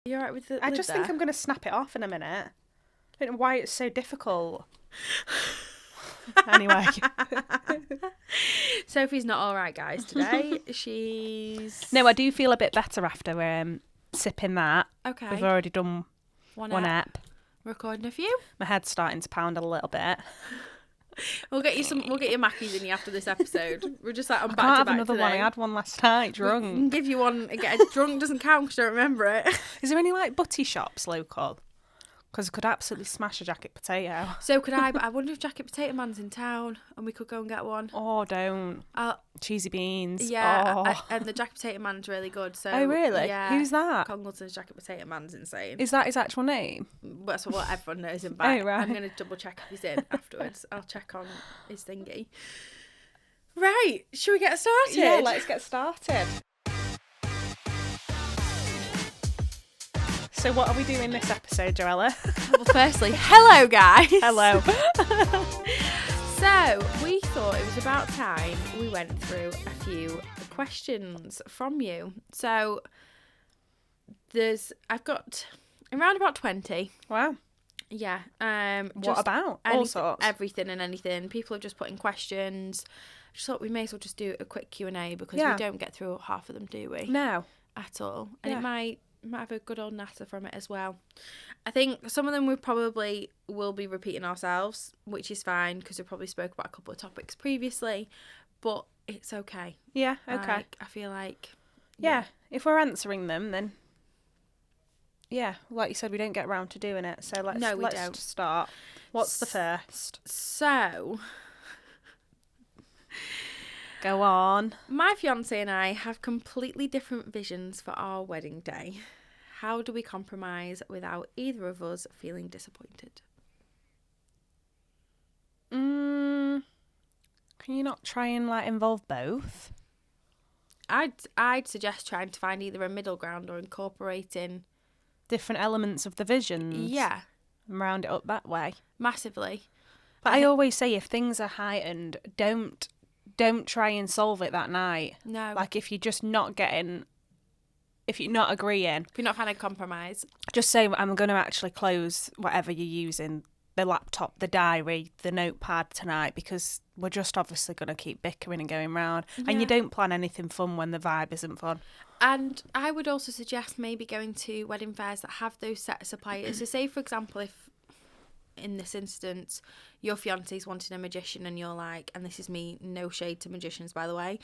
You alright with the I lid just there? think I'm going to snap it off in a minute. I don't know why it's so difficult. Anyway. Sophie's not alright, guys, today. She's... No, I do feel a bit better after sipping that. Okay. We've already done one ep. Recording a few. My head's starting to pound a little bit. We'll get you Mackies in you after this episode. We're just like on I back can't to have back another today. one. I had one last night, drunk. We can give you one again. Drunk doesn't count because I don't remember it. Is there any like butty shops local? Because I could absolutely smash a jacket potato. So could I, but I wonder if Jacket Potato Man's in town and we could go and get one. Oh, don't. Cheesy beans. Yeah, Oh. and the Jacket Potato Man's really good. So Oh, really? Yeah. Who's that? Congleton's Jacket Potato Man's insane. Is that his actual name? That's what everyone knows him by. Oh, right. I'm going to double check if he's in afterwards. I'll check on his thingy. Right, should we get started? Yeah, let's get started. So what are we doing this episode, Joella? Well, firstly, hello guys. Hello. So we thought it was about time we went through a few questions from you. So I've got around about 20. Wow. Yeah. What about? All sorts. Everything and anything. People have just put in questions. I just thought we may as well just do a quick Q&A because we don't get through half of them, do we? No. At all. And Yeah. it might have a good old natter from it as well. I think some of them we probably will be repeating ourselves, which is fine because we probably spoke about a couple of topics previously, but it's okay. Yeah, okay. I feel like... Yeah, if we're answering them, then... Yeah, like you said, we don't get around to doing it, so let's don't. start. What's the first? So... Go on. My fiancé and I have completely different visions for our wedding day. How do we compromise without either of us feeling disappointed? Can you not try and like involve both? I'd suggest trying to find either a middle ground or incorporating Different elements of the visions. Yeah, And round it up that way. massively. But I always say if things are heightened, don't try and solve it that night. No. Like if you're just not getting, if you're not agreeing, If you're not finding a compromise. just say I'm going to actually close whatever you're using, the laptop, the diary, the notepad tonight, because we're just obviously going to keep bickering and going round. And you don't plan anything fun when the vibe isn't fun. And I would also suggest maybe going to wedding fairs that have those set suppliers. So say, for example, if in this instance your fiance's wanting a magician and you're like, and this is me, no shade to magicians by the way,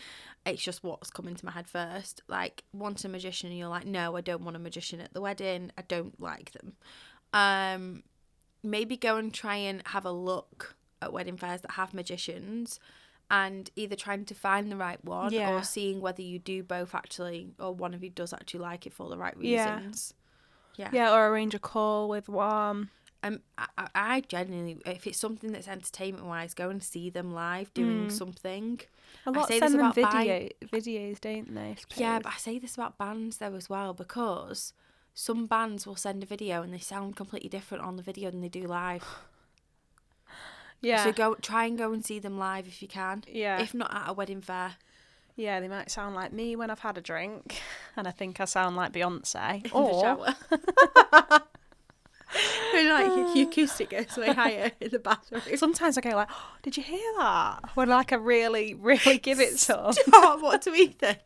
it's just what's come into my head first, like wanting a magician and you're like, no, I don't want a magician at the wedding, I don't like them. Maybe go and try and have a look at wedding fairs that have magicians and either trying to find the right one or seeing whether you do both actually, or one of you does actually like it for the right reasons. Yeah, or arrange a call with one. I genuinely, if it's something that's entertainment-wise, go and see them live doing something. A lot send them videos, don't they? Yeah, but I say this about bands though as well, because some bands will send a video and they sound completely different on the video than they do live. Yeah. So try and go and see them live if you can. Yeah. If not at a wedding fair. Yeah, they might sound like me when I've had a drink, and I think I sound like Beyonce. In Or the shower. And like your acoustic goes way higher in the bathroom. sometimes I go like, oh, did you hear that? When like I really, really give it some. Stop, what to eat then?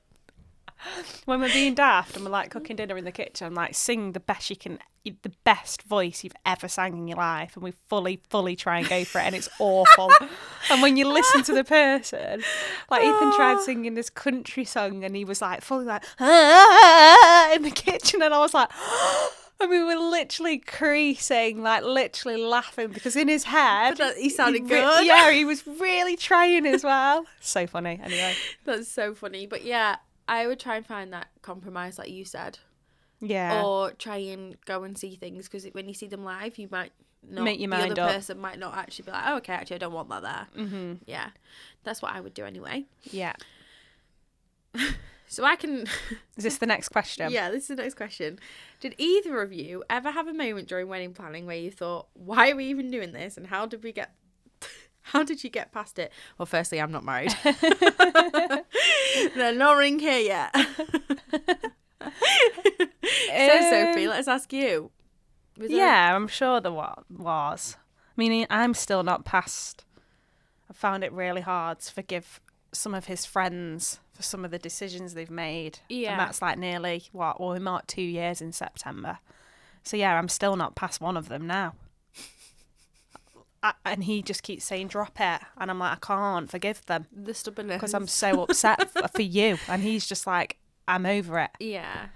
When we're being daft and we're like cooking dinner in the kitchen, I'm like, sing the best you can, the best voice you've ever sang in your life, and we fully try and go for it, and it's awful. And when you listen to the person, like Ethan tried singing this country song, and he was like fully like in the kitchen, and I was like, and we were literally creasing, like literally laughing, because in his head He sounded good. Yeah, he was really trying as well. So funny. Anyway, That's so funny. But yeah, I would try and find that compromise like you said. yeah. Or try and go and see things, because when you see them live, you might not, Make your mind the other up. person might not actually be like, oh, okay, actually I don't want that there. Mm-hmm. Yeah, that's what I would do anyway. Yeah. So I can... Is this the next question? Yeah, this is the next question. Did either of you ever have a moment during wedding planning where you thought, why are we even doing this, and how did you get past it? Well, firstly, I'm not married. There's no ring here yet. Sophie, let's ask you. Yeah, I'm sure there was. I mean, I'm still not past. I found it really hard to forgive some of his friends for some of the decisions they've made. Yeah. And that's like nearly, we marked 2 years in September. So yeah, I'm still not past one of them now. And he just keeps saying, drop it. And I'm like, I can't forgive them. The stubbornness. Because I'm so upset for you. And he's just like, I'm over it. Yeah.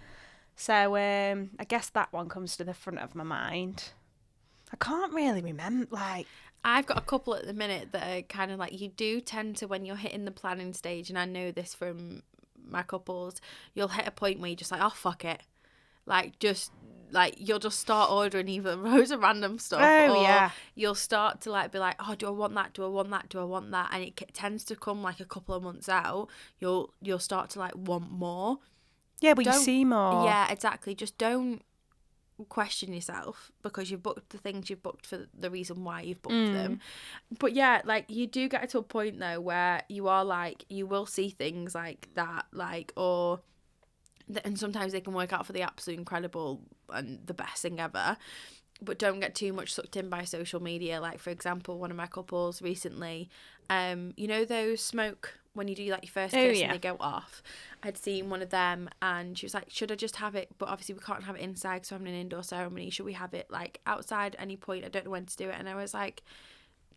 So I guess that one comes to the front of my mind. I can't really remember, like... I've got a couple at the minute that are kind of like, you do tend to, when you're hitting the planning stage, and I know this from my couples, you'll hit a point where you're just like, oh, fuck it. Like, just... Like, you'll just start ordering even loads of random stuff. Oh, or yeah. You'll start to, like, be like, oh, do I want that? Do I want that? Do I want that? And it tends to come, like, a couple of months out. You'll start to, like, want more. Yeah, but you see more. Yeah, exactly. Just don't question yourself because you've booked the things you've booked for the reason why you've booked them. But, yeah, like, you do get to a point, though, where you are, like, you will see things like that, like, or... And sometimes they can work out for the absolute incredible and the best thing ever, but don't get too much sucked in by social media. Like, for example, one of my couples recently, you know those smoke when you do like your first kiss and they go off? I'd seen one of them and she was like, should I just have it? But obviously we can't have it inside because we're having an indoor ceremony. Should we have it like outside at any point? I don't know when to do it. And I was like,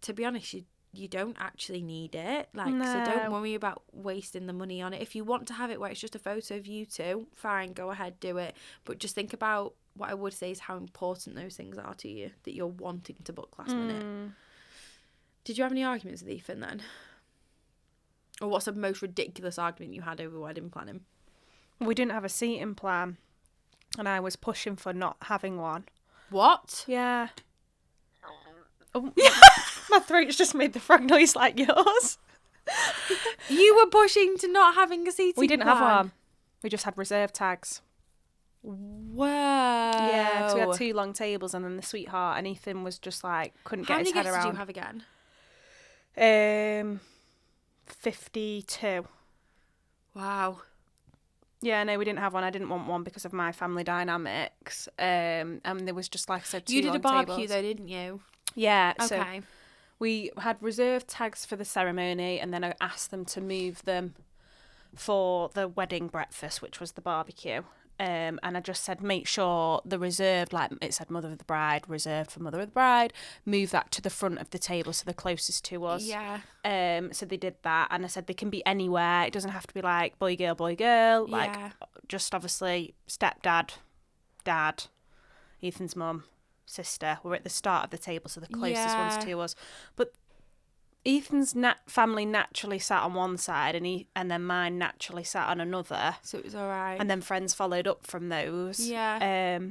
to be honest, you don't actually need it, like, no. So don't worry about wasting the money on it. If you want to have it where it's just a photo of you two, fine, go ahead, do it, but just think about what I would say is how important those things are to you that you're wanting to book last minute. Did you have any arguments with Ethan then, or what's the most ridiculous argument you had over wedding planning? We didn't have a seating plan and I was pushing for not having one. What? Yeah. Oh, my throat's just made the frog noise like yours. You were pushing to not having a seating plan? We didn't have one. We just had reserve tags. Wow. Yeah, so we had 2 long tables and then the sweetheart, and Ethan was just like, couldn't get his head around. How many guests did you have again? 52. Wow. Yeah, no, we didn't have one. I didn't want one because of my family dynamics. And there was just, like I said, 2 long tables. You did a barbecue though, didn't you? Yeah, okay. So we had reserved tags for the ceremony and then I asked them to move them for the wedding breakfast, which was the barbecue. And I just said, make sure the reserved, like it said mother of the bride, reserved for mother of the bride, move that to the front of the table, so the closest to us. Yeah. So they did that, and I said they can be anywhere. It doesn't have to be like boy, girl. Like, just obviously stepdad, dad, Ethan's mum, sister. We're at the start of the table, so the closest ones to us. But Ethan's family naturally sat on one side, and then mine naturally sat on another. So it was all right. And then friends followed up from those. Yeah.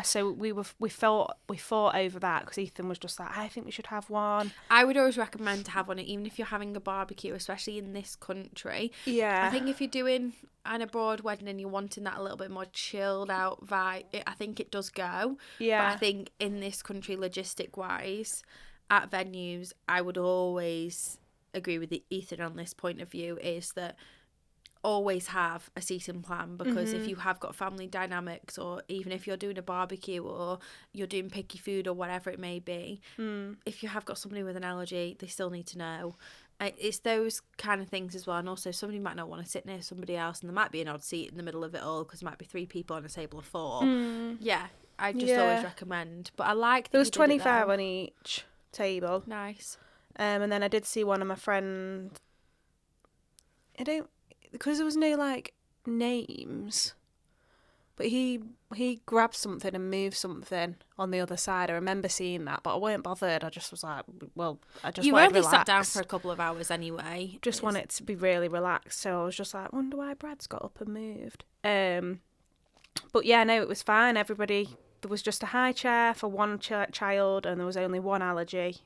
So we fought over that because Ethan was just like, I think we should have one. I would always recommend to have one, even if you're having a barbecue, especially in this country. Yeah. I think if you're doing an abroad wedding and you're wanting that a little bit more chilled out vibe, I think it does go. Yeah. But I think in this country, logistic wise, at venues, I would always agree with Ethan on this point of view, is that always have a seating plan, because if you have got family dynamics, or even if you're doing a barbecue or you're doing picky food or whatever it may be, if you have got somebody with an allergy, they still need to know. It's those kind of things as well. And also, somebody might not want to sit near somebody else, and there might be an odd seat in the middle of it all because there might be 3 people on a table of 4. Yeah, I just always recommend. But I like that there was 25 on on each table. Nice. And then I did see one of my friends, because there was no like names, but he grabbed something and moved something on the other side. I remember seeing that, but I weren't bothered. I just was like, well, I just wanted to relax. You only sat down for a couple of hours anyway. Just want it to be really relaxed, so I was just like, wonder why Brad's got up and moved. But yeah, no, it was fine. Everybody, there was just a high chair for one child, and there was only one allergy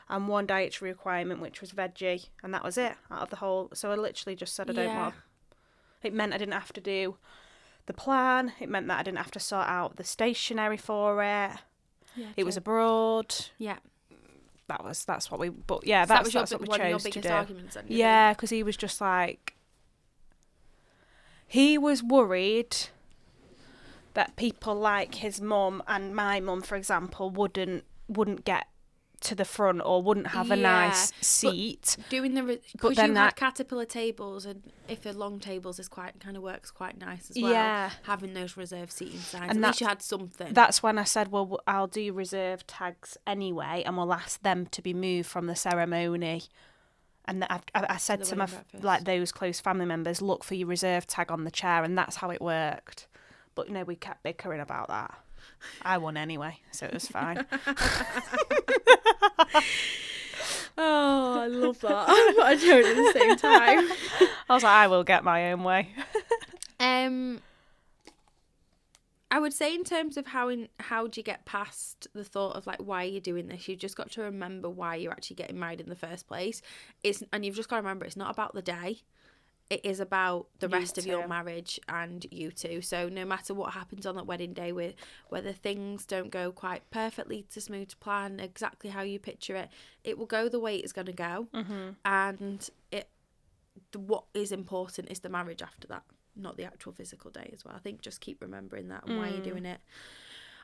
and one dietary requirement, which was veggie, and that was it out of the whole. So I literally just said I don't want. It meant I didn't have to do the plan. It meant that I didn't have to sort out the stationery for it. Yeah, it was abroad. Yeah. That's what we. But yeah, that's what we chose to do. Arguments, then, yeah, because he was just like. He was worried that people like his mum and my mum, for example, wouldn't get to the front or wouldn't have a nice seat. But doing because you had caterpillar tables, and if they're long tables, is works quite nice as well. Yeah, having those reserved seating signs, and at least you had something. That's when I said, well, I'll do reserve tags anyway, and we'll ask them to be moved from the ceremony. And I said to those close family members, look for your reserve tag on the chair, and that's how it worked. But we kept bickering about that. I won anyway, so it was fine. Oh, I love that. But I don't at the same time. I was like, I will get my own way. I would say in terms of how do you get past the thought of like why you're doing this, you've just got to remember why you're actually getting married in the first place. And you've just got to remember it's not about the day. It is about the rest of your marriage and you two. So no matter what happens on that wedding day, whether things don't go quite perfectly to smooth plan, exactly how you picture it, it will go the way it's going to go. Mm-hmm. And what is important is the marriage after that, not the actual physical day as well. I think just keep remembering that and why you're doing it.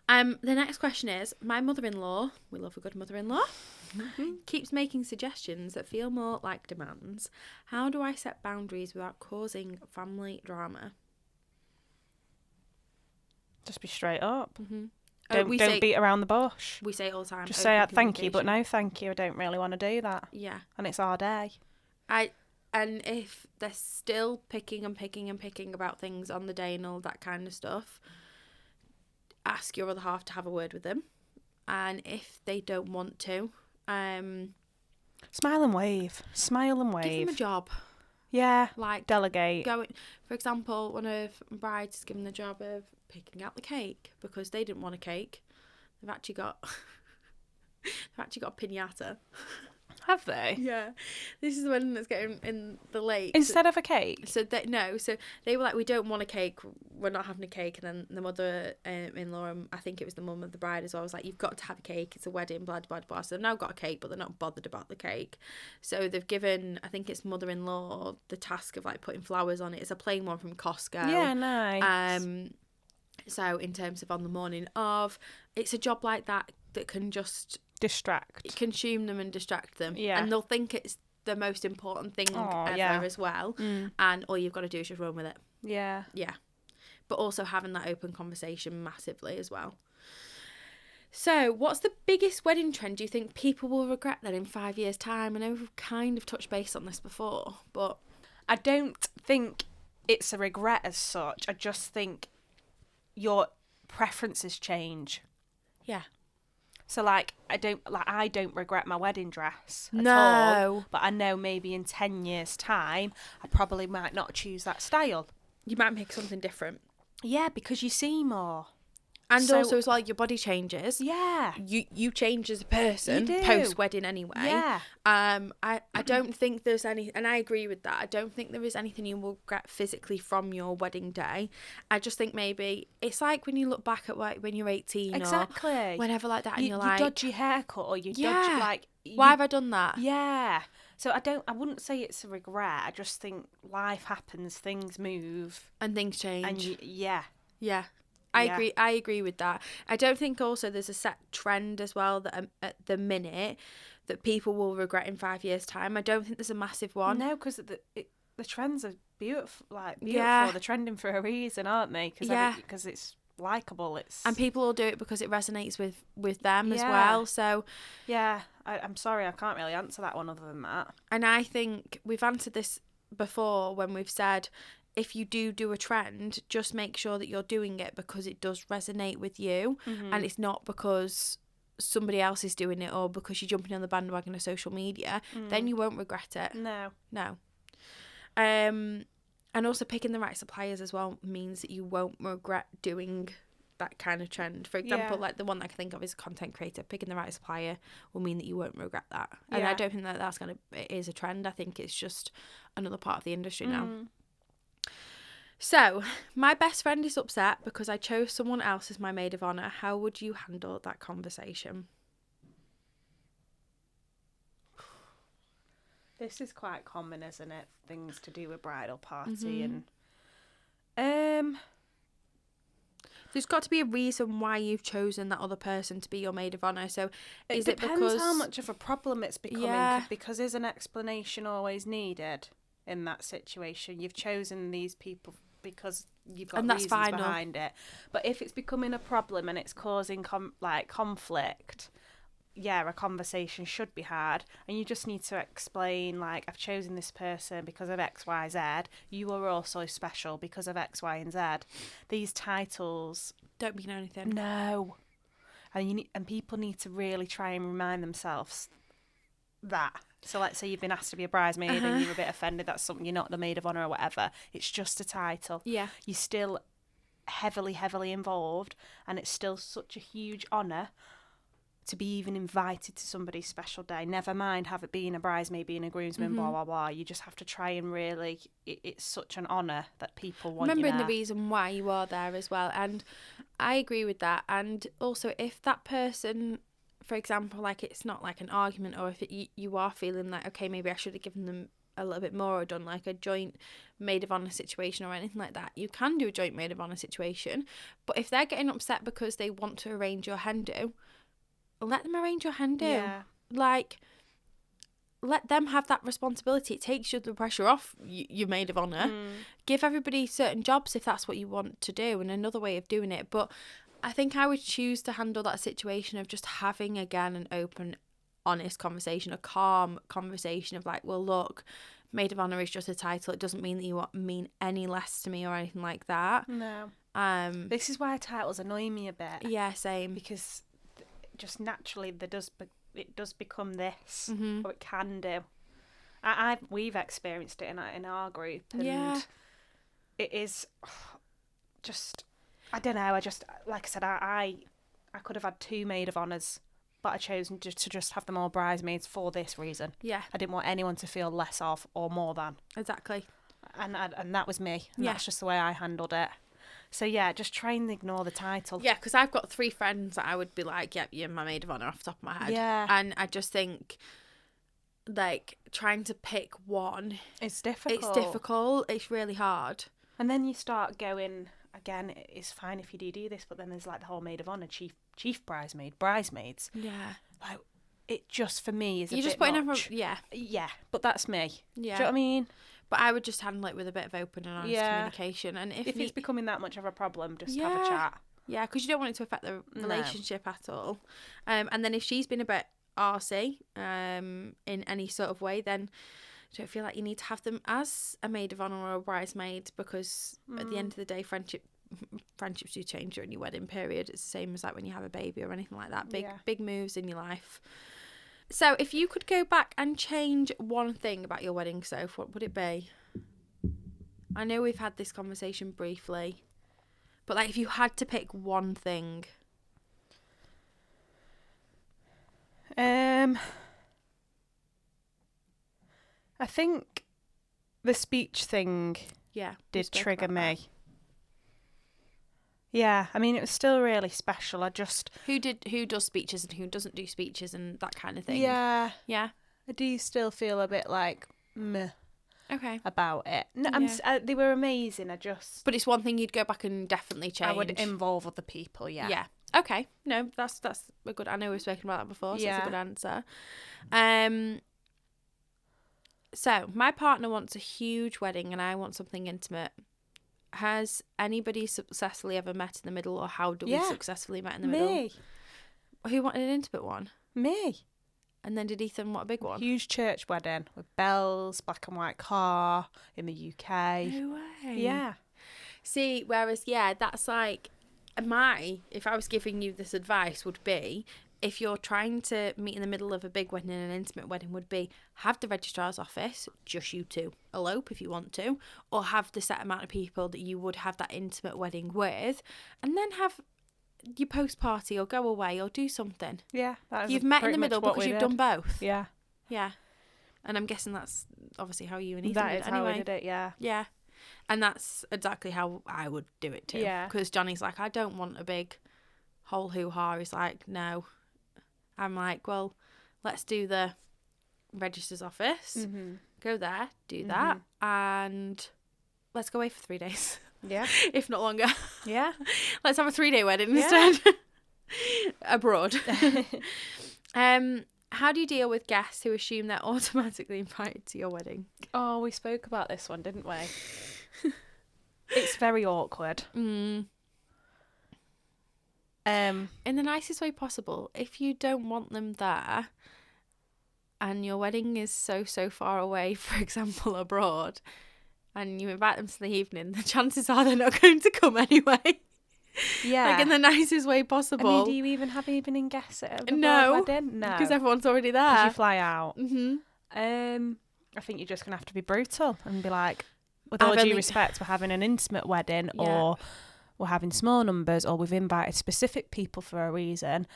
The next question is, my mother-in-law, we love a good mother-in-law, keeps making suggestions that feel more like demands. How do I set boundaries without causing family drama? Just be straight up. Mm-hmm. Don't beat around the bush. We say it all the time. Just say thank you, but no thank you. I don't really want to do that. Yeah. And it's our day. And if they're still picking about things on the day and all that kind of stuff, ask your other half to have a word with them. And if they don't want to, smile and wave. Smile and wave. Give them a job. Yeah. Like delegate. For example, one of my brides is given the job of picking out the cake because they didn't want a cake. They've actually got a piñata. Have they? Yeah. This is the one that's getting in the lake. Instead of a cake? So they were like, we don't want a cake, we're not having a cake. And then the mother-in-law, I think it was the mum of the bride as well, was like, you've got to have a cake, it's a wedding, blah, blah, blah. So they've now got a cake, but they're not bothered about the cake. So they've given, I think it's mother-in-law, the task of like putting flowers on it. It's a plain one from Costco. Yeah, nice. So in terms of on the morning of, it's a job like that can just consume them and distract them, and they'll think it's the most important thing ever as well, and all you've got to do is just run with it. But also having that open conversation massively as well. So what's the biggest wedding trend do you think people will regret then in 5 years' time? I know we've kind of touched base on this before, but I don't think it's a regret as such. I just think your preferences change. So, I don't regret my wedding dress at all. But I know maybe in 10 years' time, I probably might not choose that style. You might make something different. Yeah, because you see more. And also as well, your body changes. Yeah. You change as a person post-wedding anyway. Yeah. I don't think there's any, and I agree with that, I don't think there is anything you will regret physically from your wedding day. I just think maybe it's like when you look back at when you're 18 exactly. or whenever like that, and you're like, you dodgy haircut or you dodgy why have I done that? Yeah. So I wouldn't say it's a regret. I just think life happens, things move. And things change. And yeah. I agree with that. I don't think also there's a set trend as well that at the minute that people will regret in 5 years' time. I don't think there's a massive one. No, because the trends are beautiful. They're trending for a reason, aren't they? Because it's likeable. And people will do it because it resonates with them as well. So yeah, I'm sorry, I can't really answer that one other than that. And I think we've answered this before when we've said, if you do a trend, just make sure that you're doing it because it does resonate with you, and it's not because somebody else is doing it or because you're jumping on the bandwagon of social media. Then you won't regret it. No. And also picking the right suppliers as well means that you won't regret doing that kind of trend. For example, like the one that I can think of is a content creator. Picking the right supplier will mean that you won't regret that. And I don't think that it is a trend. I think it's just another part of the industry now. So, my best friend is upset because I chose someone else as my maid of honour. How would you handle that conversation? This is quite common, isn't it? Things to do with bridal party and There's got to be a reason why you've chosen that other person to be your maid of honour. So it depends how much of a problem it's becoming. Yeah. Because is an explanation always needed in that situation? You've chosen these people because you've got And that's reasons final. behind it. But if it's becoming a problem and it's causing conflict, yeah, a conversation should be had, and you just need to explain, like, I've chosen this person because of X, Y, Z. You are also special because of X, Y, and Z. These titles don't mean anything. no, and people need to really try and remind themselves that. So let's say you've been asked to be a bridesmaid and you're a bit offended that's something, you're not the maid of honour or whatever. It's just a title. Yeah. You're still heavily involved, and it's still such a huge honour to be even invited to somebody's special day. Never mind have it being a bridesmaid, being a groomsman, blah, blah, blah. You just have to try and really... It's such an honour that people want Remembering you the there. reason why you are there as well. And I agree with that. And also, if that person, for example, like, it's not like an argument, or if you are feeling like, okay, maybe I should have given them a little bit more, or done like a joint maid of honour situation or anything like that, you can do a joint maid of honour situation. But if they're getting upset because they want to arrange your hen do, let them arrange your hen do. Yeah. Like, let them have that responsibility. It takes you the pressure off your maid of honour. Give everybody certain jobs if that's what you want to do, and another way of doing it. But I think I would choose to handle that situation of just having, again, an open, honest conversation, a calm conversation of like, well, look, maid of honour is just a title. It doesn't mean that you mean any less to me or anything like that. No. This is why titles annoy me a bit. Yeah, same. Because just naturally it does become this, Mm-hmm. or it can do. We've experienced it in our group, and Yeah. it is just, I don't know. I just, like I said, I could have had 2 maid of honours, but I chose to just have them all bridesmaids for this reason. Yeah, I didn't want anyone to feel less off or more than, exactly. and that was me. And Yeah. that's just the way I handled it. So yeah, just try and ignore the title. Yeah, because I've got 3 friends that I would be like, yep, you're my maid of honour off the top of my head. Yeah. And I just think, like, trying to pick one, It's difficult. it's difficult. It's really hard. And then you start going, again, it's fine if you do this, but then there's like the whole maid of honour, chief bridesmaid, bridesmaids. Yeah. Like, it just, for me, is a You're bit just putting much. yeah. Yeah, but that's me. Yeah. Do you know what I mean? But I would just handle it with a bit of open and honest communication. And if it's becoming that much of a problem, just have Yeah. a chat. Yeah, because you don't want it to affect the relationship at all. And then if she's been a bit arsey in any sort of way, then I don't feel like you need to have them as a maid of honour or a bridesmaid, because at the end of the day, friendships do change during your wedding period. It's the same as like when you have a baby or anything like that. Big moves in your life. So if you could go back and change one thing about your wedding, Soph, what would it be? I know we've had this conversation briefly, but like, if you had to pick one thing. I think the speech thing Yeah, did trigger me. Yeah, I mean, it was still really special. I just... Who does speeches and who doesn't do speeches and that kind of thing? Yeah. Yeah. I do still feel a bit like meh Okay. about it. No, they were amazing. But it's one thing you'd go back and definitely change. I would involve other people, yeah. Yeah. Okay. No, that's a good... I know we've spoken about that before, so that's a good answer. So, my partner wants a huge wedding and I want something intimate. Has anybody successfully ever met in the middle, or how do we successfully met in the middle? Me. Who wanted an intimate one? Me. And then did Ethan want a big one? Huge church wedding with bells, black and white car in the UK. No way. Yeah. See, whereas, that's like, if I was giving you this advice, would be, if you're trying to meet in the middle of a big wedding and an intimate wedding, would be have the registrar's office, just you two, elope if you want to, or have the set amount of people that you would have that intimate wedding with, and then have your post party or go away or do something. Yeah. You've met in the middle because you've done both. Yeah. Yeah. And I'm guessing that's obviously how you and Ethan That did is it how anyway. we did it, yeah. Yeah. And that's exactly how I would do it too. Yeah. Because Johnny's like, I don't want a big whole hoo-ha. He's like, no. I'm like, well, let's do the register's office. Mm-hmm. Go there, do that, and let's go away for 3 days. Yeah. If not longer. Yeah. Let's have a 3-day wedding Yeah. instead. Abroad. How do you deal with guests who assume they're automatically invited to your wedding? Oh, we spoke about this one, didn't we? It's very awkward. In the nicest way possible. If you don't want them there and your wedding is so far away, for example, abroad, and you invite them to the evening, the chances are they're not going to come anyway. Yeah. Like in the nicest way possible. I mean, do you even have evening guests at a abroad No. wedding? No. Because everyone's already Because there. you fly out. Mm-hmm. I think you're just going to have to be brutal and be like, with all due respect, we're having an intimate wedding or we're having small numbers or we've invited specific people for a reason.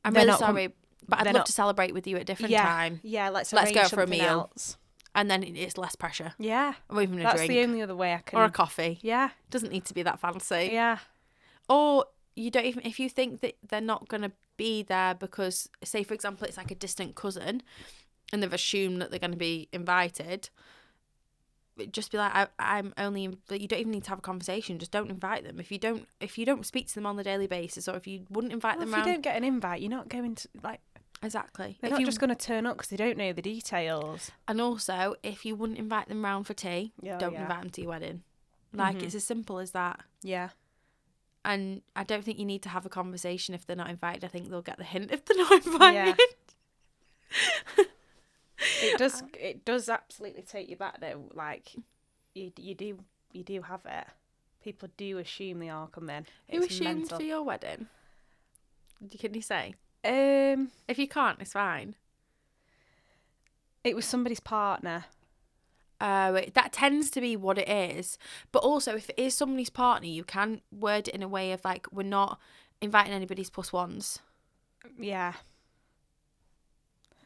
I'm really sorry, but I'd love to celebrate with you at a different time. Yeah, let's go for a meal. Else. And then it's less pressure. Yeah. Or even a That's drink. the only other way I can. Or a coffee. Yeah. Doesn't need to be that fancy. Yeah. Or you don't even, if you think that they're not going to be there because, say, for example, it's like a distant cousin and they've assumed that they're going to be invited, just be like, I'm only, you don't even need to have a conversation. Just don't invite them. If you don't speak to them on the daily basis, or if you wouldn't invite them around. If you don't get an invite, you're not going to, like. Exactly. They're not just going to turn up because they don't know the details. And also, if you wouldn't invite them round for tea, don't invite them to your wedding. Like, it's as simple as that. Yeah. And I don't think you need to have a conversation if they're not invited. I think they'll get the hint if they're not invited. Yeah. It does absolutely take you back though. Like, you do have it. People do assume they are coming. Who assumed for your wedding? Can you say? If you can't, it's fine. It was somebody's partner. That tends to be what it is. But also, if it is somebody's partner, you can word it in a way of like, we're not inviting anybody's plus ones. Yeah.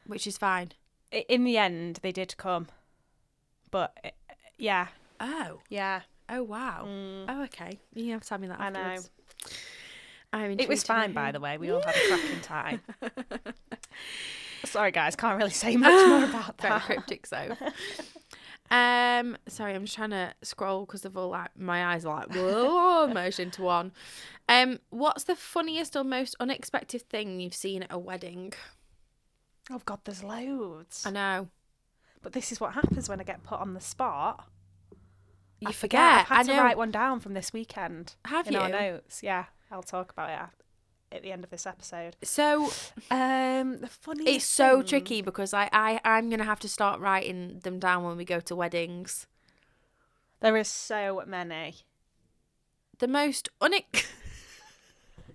Which is fine. In the end, they did come. But, yeah. Oh. Yeah. Oh, wow. Oh, okay. You have to tell me that afterwards. I know. It was fine, by the way. We all had a cracking time. Sorry, guys. Can't really say much more about that. Very cryptic, so. Sorry, I'm just trying to scroll because of all like my eyes are like whoa, merged into one. What's the funniest or most unexpected thing you've seen at a wedding? Oh God, there's loads. I know, but this is what happens when I get put on the spot. You forget. I've had to write one down from this weekend. Have in you? Our notes, yeah. I'll talk about it at the end of this episode. So, the funniest it's so thing... tricky because I'm gonna have to start writing them down when we go to weddings. There is so many. The most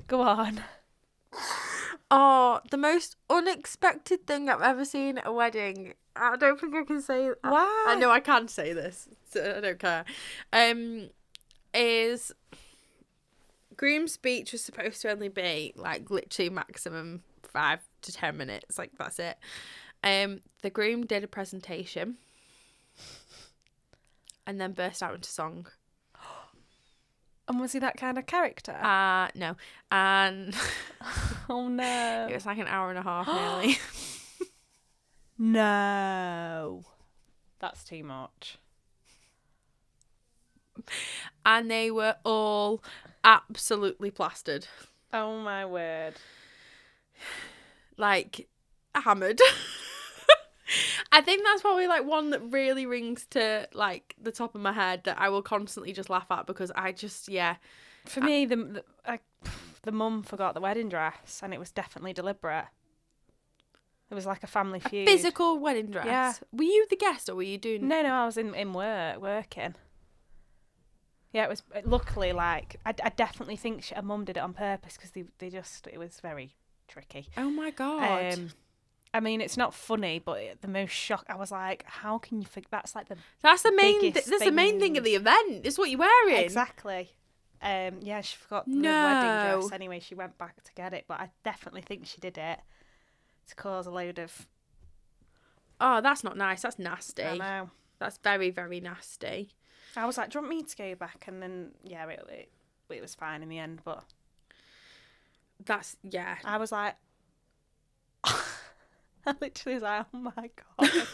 Go on. Oh, the most unexpected thing I've ever seen at a wedding. I don't think I can say. Why? I know I can say this. So I don't care. Is groom's speech was supposed to only be like literally maximum 5 to 10 minutes. Like that's it. The groom did a presentation and then burst out into song. And was he that kind of character? No. And oh no. It was like an hour and a half nearly. No. That's too much. And they were all absolutely plastered. Oh my word. Like hammered. I think that's probably like one that really rings to like the top of my head that I will constantly just laugh at because I just For me, the mum forgot the wedding dress and it was definitely deliberate. It was like a family feud. Physical wedding dress. Yeah. Were you the guest or were you doing? No, I was in working. Yeah, it was luckily like I definitely think her mum did it on purpose because it was very tricky. Oh my God. I mean, it's not funny, but the most shock. I was like, "How can you think that's like that's the main? That's the main thing of the event. It's what you're wearing. Exactly. Yeah, she forgot the wedding dress. Anyway, she went back to get it, but I definitely think she did it to cause a load of. Oh, that's not nice. That's nasty. I know. That's very, very nasty. I was like, "Do you want me to go back?" And then it was fine in the end, but that's I was like. I literally was like, oh my God.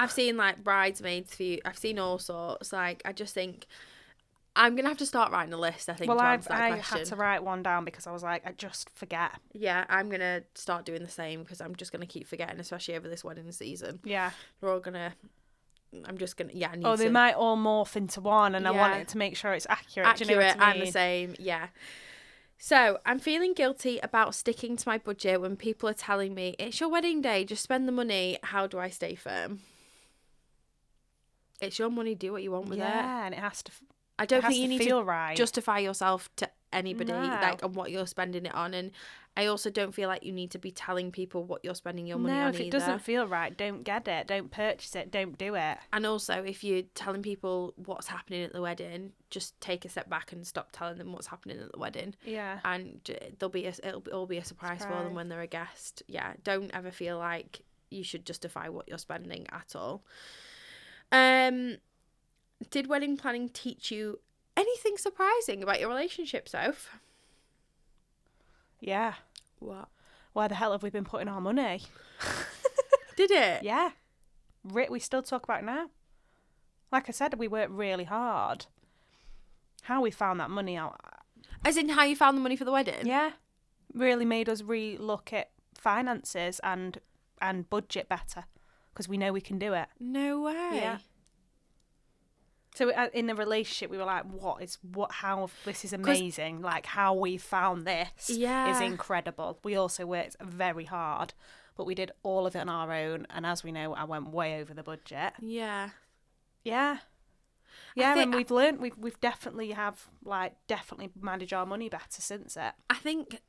I've seen like bridesmaids for you. I've seen all sorts. Like, I just think I'm gonna have to start writing a list. I think. Well, to I answer that question. had to write one down because I was like, I just forget. Yeah, I'm gonna start doing the same because I'm just gonna keep forgetting, especially over this wedding season. Yeah. We're all gonna. I'm just gonna. Yeah. I need they to, might all morph into one, and I want Yeah. it to make sure it's accurate. accurate. Do you know what I mean? I'm the same. Yeah. So I'm feeling guilty about sticking to my budget when people are telling me it's your wedding day, just spend the money. How do I stay firm? It's your money. Do what you want with it. Yeah, and it has to. I don't it has think you to need feel to right. justify yourself to anybody, No. like, on what you're spending it on. And I also don't feel like you need to be telling people what you're spending your money No, on if either. it doesn't feel right, don't get it. Don't purchase it. Don't do it. And also, if you're telling people what's happening at the wedding, just take a step back and stop telling them what's happening at the wedding. Yeah. And it'll all be a surprise for them when they're a guest. Yeah, don't ever feel like you should justify what you're spending at all. Did wedding planning teach you anything surprising about your relationship, Soph? Yeah. What? Why the hell have we been putting our money? Did it? Yeah. We still talk about it now. Like I said, we worked really hard. How we found that money out. As in how you found the money for the wedding? Yeah. Really made us re-look at finances and budget better. Because we know we can do it. No way. Yeah. So in the relationship, we were like, how this is amazing. Like, how we found this is incredible. We also worked very hard, but we did all of it on our own. And as we know, I went way over the budget. Yeah. Yeah. Yeah, and we've learned, we've definitely managed our money better since it. I think,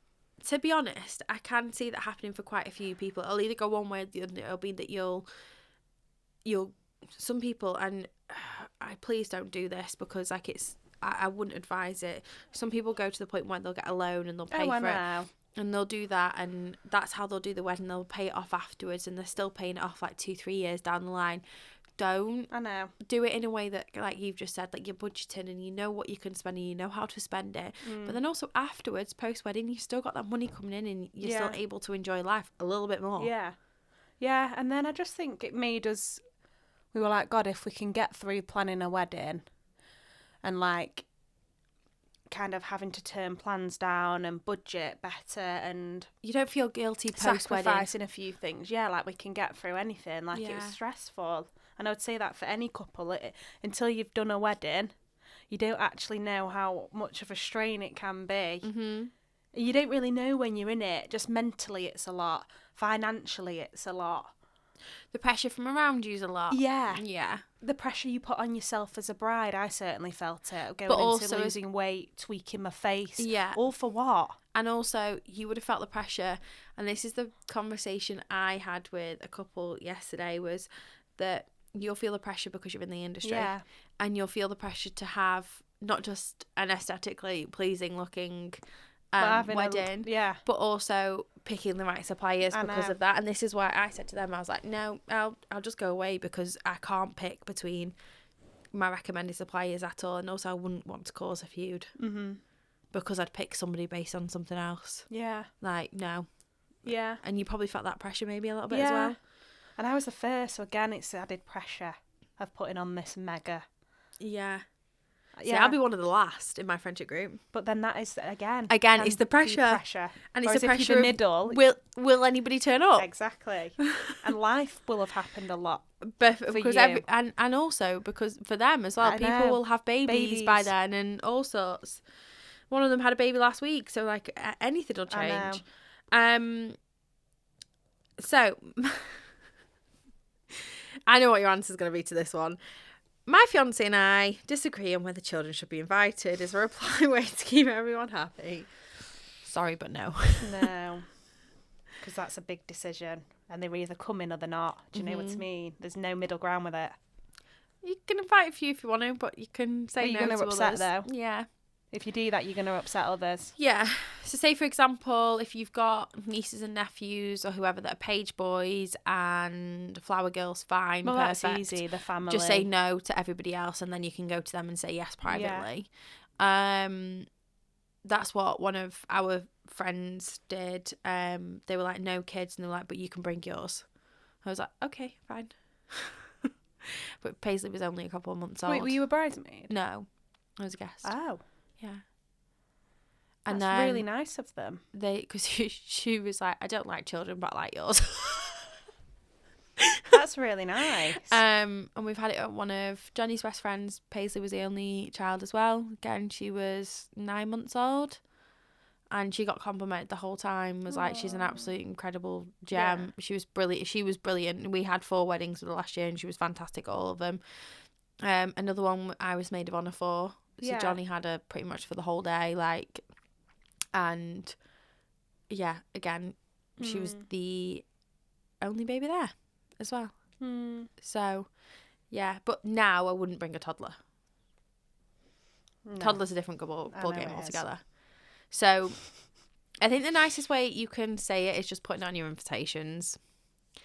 to be honest, I can see that happening for quite a few people. It'll either go one way or the other. It'll be that you'll some people, and I please don't do this because like I wouldn't advise it. Some people go to the point where they'll get a loan and they'll pay for it, and they'll do that, and that's how they'll do the wedding. They'll pay it off afterwards, and they're still paying it off like 2-3 years down the line. Don't do it in a way that, like you've just said, like you're budgeting and you know what you can spend and you know how to spend it. But then also afterwards, post wedding, you've still got that money coming in and you're still able to enjoy life a little bit more. Yeah, and then I just think it made us. We were like, God, if we can get through planning a wedding and like kind of having to turn plans down and budget better and you don't feel guilty post wedding, sacrificing a few things. Yeah, like we can get through anything. Like it was stressful. And I would say that for any couple, until you've done a wedding, you don't actually know how much of a strain it can be. Mm-hmm. You don't really know when you're in it. Just mentally, it's a lot. Financially, it's a lot. The pressure from around you's a lot. Yeah. The pressure you put on yourself as a bride, I certainly felt it. Going into losing weight, tweaking my face. Yeah. All for what? And also, you would have felt the pressure, and this is the conversation I had with a couple yesterday, was that you'll feel the pressure because you're in the industry. Yeah. And you'll feel the pressure to have not just an aesthetically pleasing looking wedding, but also picking the right suppliers because of that. And this is why I said to them, I was like, no, I'll just go away because I can't pick between my recommended suppliers at all, and also I wouldn't want to cause a feud because I'd pick somebody based on something else. Like, no. And you probably felt that pressure maybe a little bit as well. And I was the first, so again it's the added pressure of putting on this mega. See, I'll be one of the last in my friendship group. But then that is again it's the pressure. And it's the pressure of middle. Will anybody turn up? Exactly. And life will have happened a lot. But because and also because for them as well, people will have babies by then and all sorts. One of them had a baby last week, so like anything will change. So I know what your answer is going to be to this one. My fiancé and I disagree on whether children should be invited. Is a reply way to keep everyone happy? Sorry, but no. No. Because that's a big decision. And they're either coming or they're not. Do you know what I mean? There's no middle ground with it. You can invite a few if you want to, but you can say no to others. You're going to upset though. Yeah. If you do that, you're going to upset others. Yeah. So say, for example, if you've got nieces and nephews or whoever that are page boys and flower girls, fine, well, perfect. That's easy, the family. Just say no to everybody else and then you can go to them and say yes privately. Yeah. That's what one of our friends did. They were like, no kids. And they were like, but you can bring yours. I was like, okay, fine. But Paisley was only a couple of months old. Wait, were you a bridesmaid? No, I was a guest. Oh. Yeah. That's And then really nice of them. because she was like, I don't like children, but I like yours. That's really nice. And we've had it at one of Johnny's best friends. Paisley was the only child as well. Again, she was 9 months old. And she got complimented the whole time. Was like, she's an absolute incredible gem. Yeah. She was brilliant. She was brilliant. We had 4 weddings for the last year, and she was fantastic at all of them. Another one I was maid of honour for. So Johnny had her pretty much for the whole day. And yeah, again, she was the only baby there as well. So yeah, but now I wouldn't bring a toddler. No. Toddler's a different ball game altogether. So I think the nicest way you can say it is just putting it on your invitations.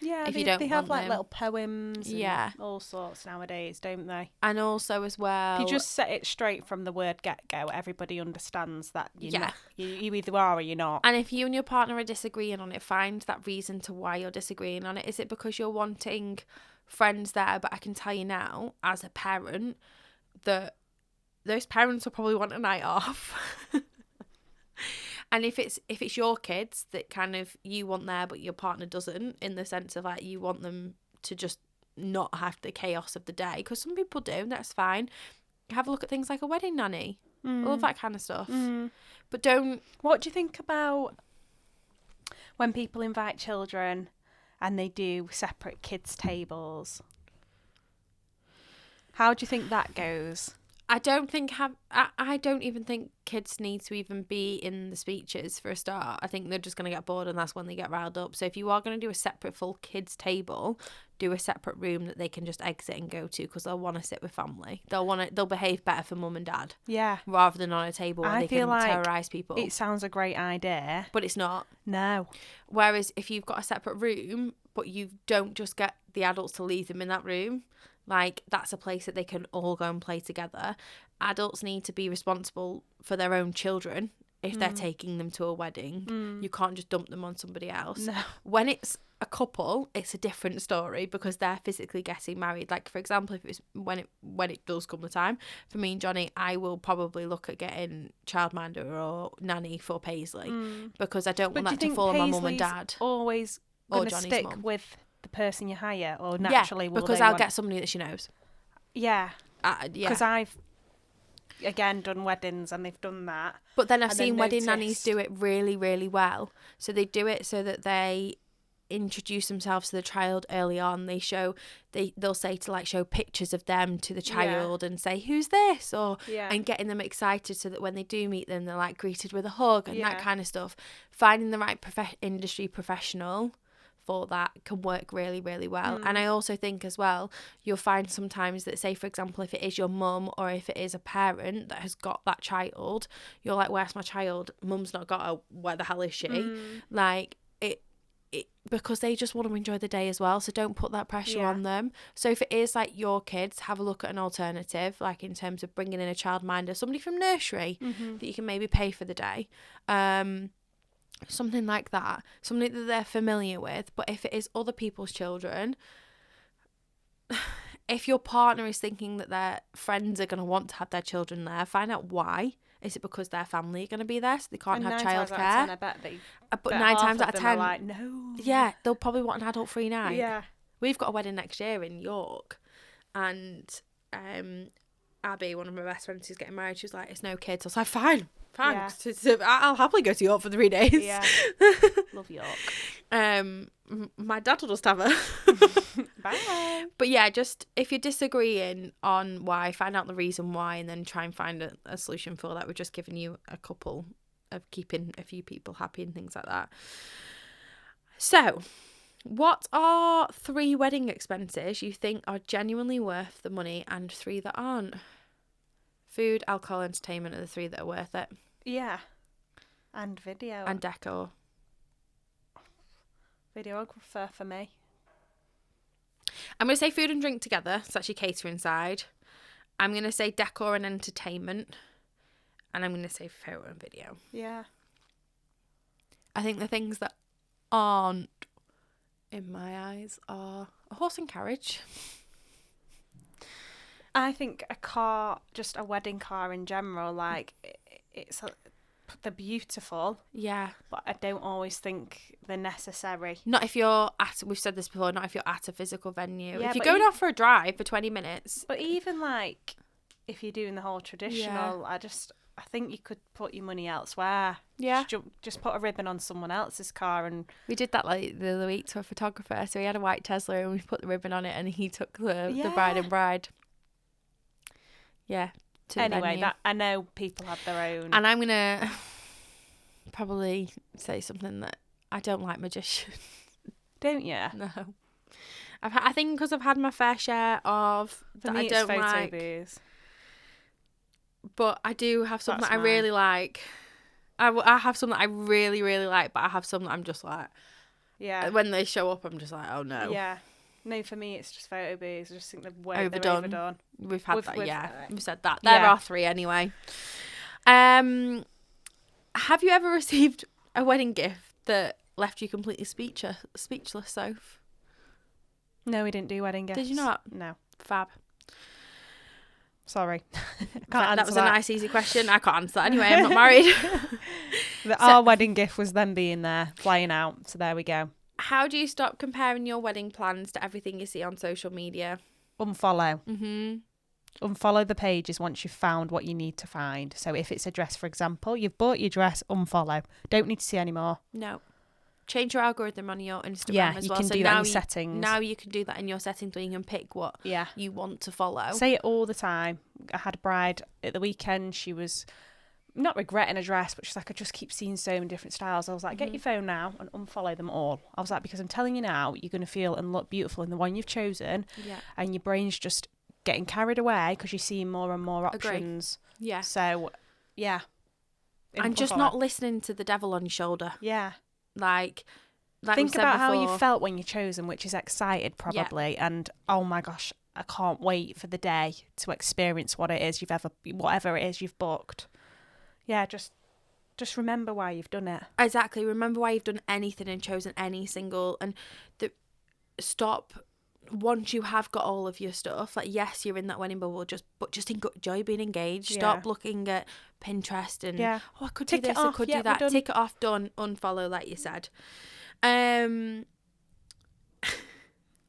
Yeah, if you don't they want have like them. little poems and all sorts nowadays, don't they? And also as well, if you just set it straight from the word get-go, everybody understands that you're not, you either are or you're not. And if you and your partner are disagreeing on it, find that reason to why you're disagreeing on it. Is it because you're wanting friends there? But I can tell you now, as a parent, that those parents will probably want a night off. And if it's your kids that kind of you want there but your partner doesn't, in the sense of like you want them to just not have the chaos of the day, because some people do, that's fine. Have a look at things like a wedding nanny, all of that kind of stuff. But don't... What do you think about when people invite children and they do separate kids' tables? How do you think that goes? I don't even think kids need to even be in the speeches for a start. I think they're just going to get bored, and that's when they get riled up. So if you are going to do a separate full kids table, do a separate room that they can just exit and go to, because they'll want to sit with family. They'll behave better for mum and dad. Yeah. Rather than on a table where they can terrorise people. It sounds a great idea, but it's not. No. Whereas if you've got a separate room, but you don't just get the adults to leave them in that room. Like, that's a place that they can all go and play together. Adults need to be responsible for their own children if they're taking them to a wedding. You can't just dump them on somebody else. No. When it's a couple, it's a different story because they're physically getting married. Like, for example, if it's when it does come the time, for me and Johnny, I will probably look at getting childminder or nanny for Paisley because I don't want that to fall on my mum and dad. Always going to stick mum. with the person you hire, or naturally will because they I'll want... get somebody that she knows. Yeah. Because I've again done weddings and they've done that. But then I've seen wedding nannies do it really, really well. So they do it so that they introduce themselves to the child early on. They'll say to like show pictures of them to the child and say, who's this? Or and getting them excited so that when they do meet them, they're like greeted with a hug and that kind of stuff. Finding the right industry professional for that can work really, really well. And I also think as well, you'll find sometimes that, say for example, if it is your mum or if it is a parent that has got that child, you're like, where's my child? Mum's not got her, where the hell is she? Like it because they just want to enjoy the day as well, so don't put that pressure on them. So if it is like your kids, have a look at an alternative, like in terms of bringing in a childminder, somebody from nursery that you can maybe pay for the day. Something like that, something that they're familiar with. But if it is other people's children, if your partner is thinking that their friends are going to want to have their children there, find out why. Is it because their family are going to be there so they can't have childcare? But 9 times out of 10, like, no. Yeah, they'll probably want an adult-free night. Yeah. We've got a wedding next year in York, and Abby, one of my best friends who's getting married, she was like, it's no kids. I was like, fine. Thanks. Yeah. I'll happily go to York for 3 days. Yeah. Love York. My dad will just have her. Bye. But yeah, just if you're disagreeing on why, find out the reason why, and then try and find a solution for that. We're just giving you a couple of keeping a few people happy and things like that. So, what are 3 wedding expenses you think are genuinely worth the money and 3 that aren't? Food, alcohol, entertainment are the 3 that are worth it. Yeah. And video. And decor. Videographer for me. I'm going to say food and drink together. It's actually catering side. I'm going to say decor and entertainment. And I'm going to say photo and video. Yeah. I think the things that aren't, in my eyes, are a horse and carriage. I think a car, just a wedding car in general, like they're beautiful. Yeah. But I don't always think they're necessary. Not if you're at, we've said this before, not if you're at a physical venue. Yeah, if you're going out for a drive for 20 minutes. But even like if you're doing the whole traditional, I think you could put your money elsewhere. Yeah. Just put a ribbon on someone else's car. And we did that like the other week to a photographer. So he had a white Tesla and we put the ribbon on it and he took the bride and bride. Yeah. Anyway, that I know people have their own. And I'm going to probably say something that I don't like magicians. Don't you? No. I think because I've had my fair share of For that me, I don't it's photo like. booths. But I do have some That's that I really like. I have some that I really, really like, but I have some that I'm just like... Yeah. When they show up, I'm just like, oh no. Yeah. No, for me, it's just photo booths. I just think they're overdone. We've had that, yeah. We've said that. Yeah. There are 3 anyway. Have you ever received a wedding gift that left you completely speechless, Soph? No, we didn't do wedding gifts. Did you not? No. Fab. Sorry. That was a nice, easy question. I can't answer that anyway. I'm not married. Our wedding gift was them being there, flying out. So there we go. How do you stop comparing your wedding plans to everything you see on social media? Unfollow. Mm-hmm. Unfollow the pages once you've found what you need to find. So if it's a dress, for example, you've bought your dress, unfollow. Don't need to see any more. No. Change your algorithm on your Instagram as well. You can do that in your settings. Now you can do that in your settings where you can pick what you want to follow. Say it all the time. I had a bride at the weekend. She was not regretting a dress, but she's like, I just keep seeing so many different styles. I was like, get your phone now and unfollow them all. I was like, because I'm telling you now, you're going to feel and look beautiful in the one you've chosen. Yeah. And your brain's just getting carried away because you're seeing more and more options. Agree. Yeah. So, yeah. And just not listening to the devil on your shoulder. Yeah. Like think about before, how you felt when you chose them, which is excited probably. Yeah. And oh my gosh, I can't wait for the day to experience what it is whatever it is you've booked. Yeah, just remember why you've done it. Exactly. Remember why you've done anything and chosen any single, and stop once you have got all of your stuff. Like, yes, you're in that wedding bubble, but just enjoy being engaged. Yeah. Stop looking at Pinterest and I could do this, I could do that. Tick it off, done, unfollow, like you said.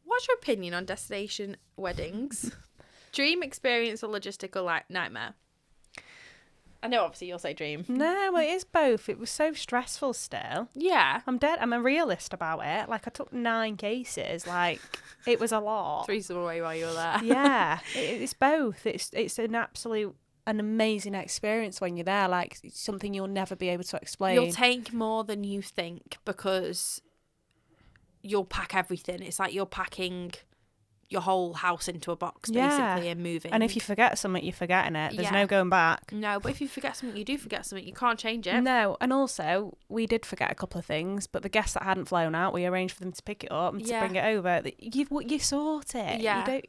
What's your opinion on destination weddings? Dream experience or logistical nightmare? I know obviously you'll say dream. No, well, it is both. It was so stressful still. Yeah. I'm a realist about it. Like, I took 9 cases. Like, it was a lot. 3 some away while you were there. Yeah. It's both. It's an amazing experience when you're there. Like, it's something you'll never be able to explain. You'll take more than you think because you'll pack everything. It's like you're packing your whole house into a box, basically, and moving. And if you forget something, you're forgetting it. There's no going back. No, but if you forget something, you do forget something. You can't change it. No, and also, we did forget a couple of things, but the guests that hadn't flown out, we arranged for them to pick it up and to bring it over. You sort it. Yeah.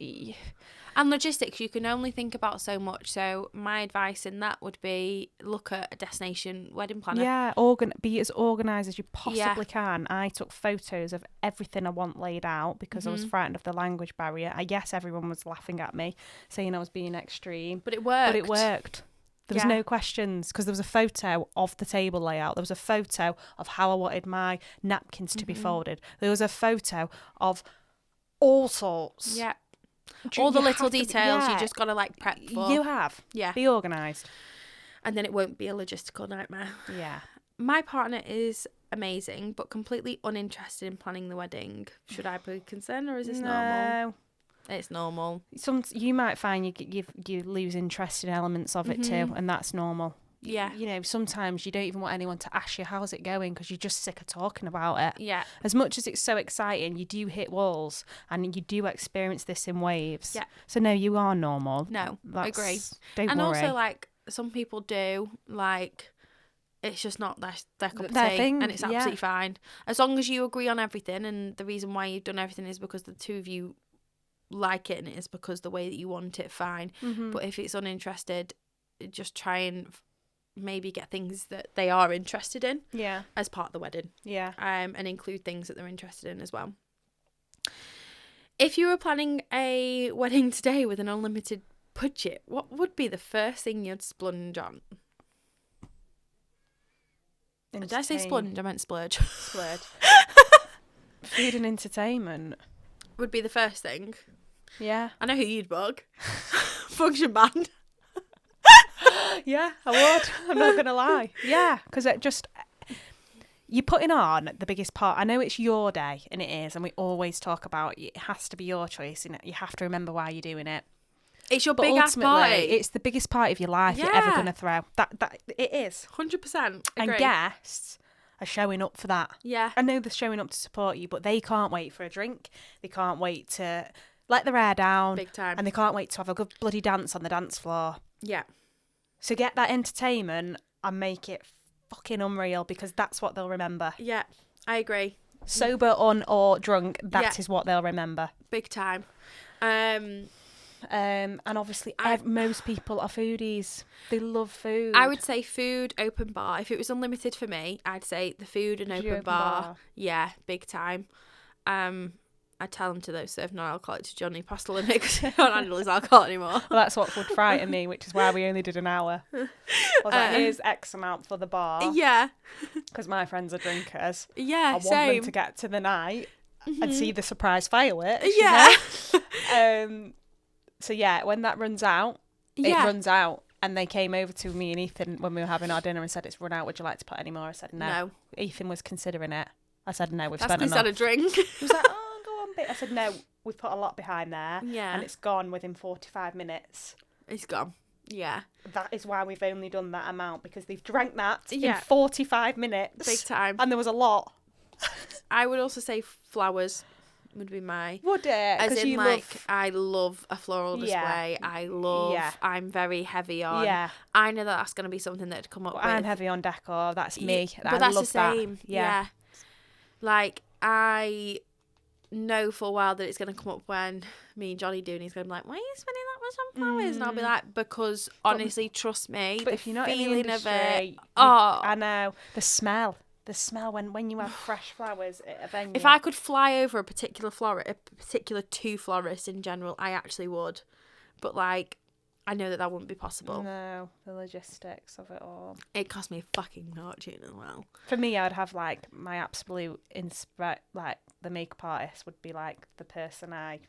And logistics, you can only think about so much. So my advice in that would be look at a destination wedding planner. Yeah, be as organised as you possibly can. I took photos of everything I want laid out because I was frightened of the language barrier. Yes, everyone was laughing at me, saying I was being extreme. But it worked. There was no questions because there was a photo of the table layout. There was a photo of how I wanted my napkins to be folded. There was a photo of all sorts. Yeah. All the little details you just got to prep for. You have. Yeah. Be organised. And then it won't be a logistical nightmare. Yeah. My partner is amazing, but completely uninterested in planning the wedding. Should I be concerned or is this normal? It's normal. You might find you lose interest in elements of it too, and that's normal. Yeah. Sometimes you don't even want anyone to ask you how's it going because you're just sick of talking about it. Yeah. As much as it's so exciting, you do hit walls and you do experience this in waves. Yeah. So no, you are normal. No, I agree. Don't worry. And also, some people do, it's just not their cup of tea, thing, and it's absolutely fine. As long as you agree on everything, and the reason why you've done everything is because the two of you like it and it is because the way that you want it, fine. But if it's uninterested, just try and maybe get things that they are interested in as part of the wedding, and include things that they're interested in as well. If you were planning a wedding today with an unlimited budget, what would be the first thing you'd splurge on? Did I say splurge? I meant splurge. Splurge. Food and entertainment. Would be the first thing. Yeah. I know who you'd book. Function band. Yeah, I would. I'm not going to lie. Yeah, because it just... You're putting on the biggest part. I know it's your day, and it is, and we always talk about it has to be your choice, and you have to remember why you're doing it. It's your But big ass party. it's the biggest party of your life you're ever going to throw. That it is. 100%. And guests are showing up for that. Yeah. I know they're showing up to support you, but they can't wait for a drink. They can't wait to let their hair down. Big time. And they can't wait to have a good bloody dance on the dance floor. Yeah. So get that entertainment and make it fucking unreal, because that's what they'll remember. Yeah, I agree. Sober or drunk, that is what they'll remember. Big time. And obviously most people are foodies. They love food. I would say food, open bar. If it was unlimited for me, I'd say the food and open bar. Yeah, big time. I'd tell them to serve non-alcoholic to Johnny past the limit because I can't handle his alcohol anymore. Well, that's what would frighten me, which is why we only did an hour. I was like, here's X amount for the bar. Yeah. Because my friends are drinkers. Yeah, I want same. them to get to the night and see the surprise fireworks. Yeah. So yeah, when that runs out, it runs out. And they came over to me and Ethan when we were having our dinner and said, it's run out, would you like to put any more? I said, no. Ethan was considering it. I said, no, we've spent enough. That's because I had a drink. He was like, oh, go on, bit. I said, no, we've put a lot behind there. Yeah. And it's gone within 45 minutes. It's gone. Yeah. That is why we've only done that amount, because they've drank that in 45 minutes. Big time. And there was a lot. I would also say flowers would be my... Would it? As in, I love a floral display. Yeah. I'm very heavy on... Yeah. I know that's going to be something that'd come up with. I'm heavy on decor. That's me. But that's the same. Yeah. Like, I know full well that it's going to come up when me and Johnny do, and he's going to be like, why are you spending that much on flowers? And I'll be like, because honestly, trust me, but if you're not in the industry, of it... I know. The smell when you have fresh flowers at a venue. If I could fly over a particular two florists in general, I actually would. But like, I know that wouldn't be possible. No, the logistics of it all. It cost me a fucking fortune as well. For me, I'd have like my absolute like the makeup artist would be like the person I